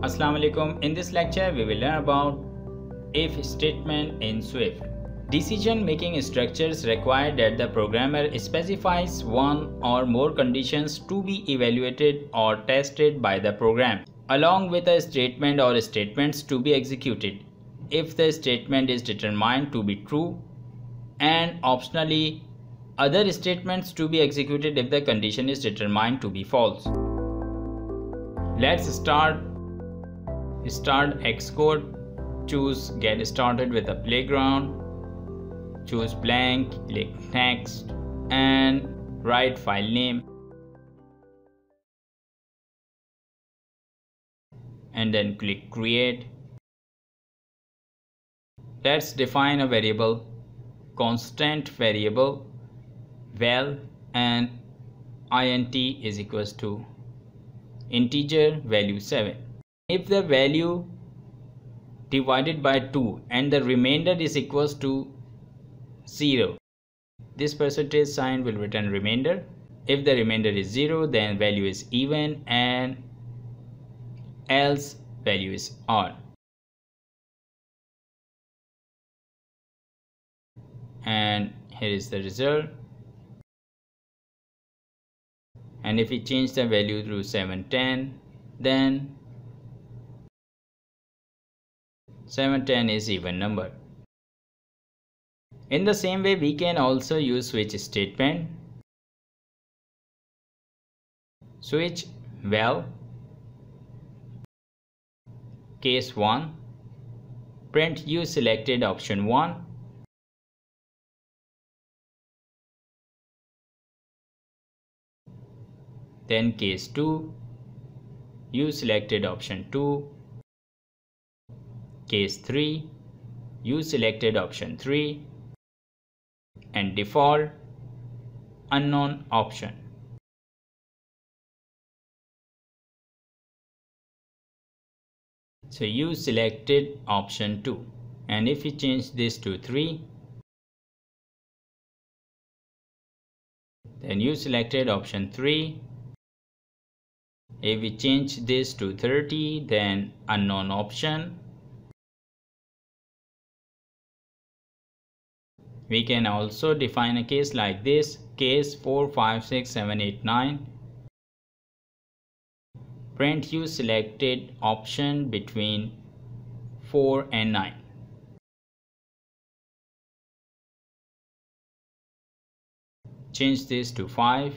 Assalamu alaikum. In this lecture we will learn about if statement in Swift. Decision making structures require that the programmer specifies one or more conditions to be evaluated or tested by the program, along with a statement or statements to be executed if the statement is determined to be true, and optionally other statements to be executed if the condition is determined to be false. Let's start Xcode. Choose get started with the playground. Choose blank, click next and write file name and then click create. Let's define a variable, constant variable val, and int is equals to integer value 7. If the value divided by 2 and the remainder is equals to 0, this percentage sign will return remainder. If the remainder is 0, then value is even, and else value is odd. And here is the result. And if we change the value to 710, then 710 is even number. In the same way, we can also use switch statement. Switch val case 1, print you selected option 1, then case 2, you selected option 2, case 3, you selected option 3, and default unknown option. So you selected option 2, and if you change this to 3, then you selected option 3. If we change this to 30, then unknown option. We can also define a case like this, case 4, 5, 6, 7, 8, 9. Print you selected option between 4 and 9. Change this to 5.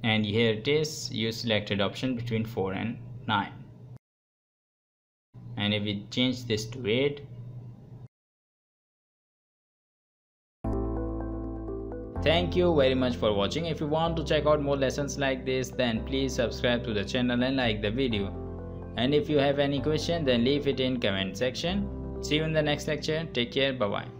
And here it is, you selected option between 4 and 9. And if we change this to 8, thank you very much for watching. If you want to check out more lessons like this, then please subscribe to the channel and like the video. And if you have any question, then leave it in comment section. See you in the next lecture. Take care. Bye bye.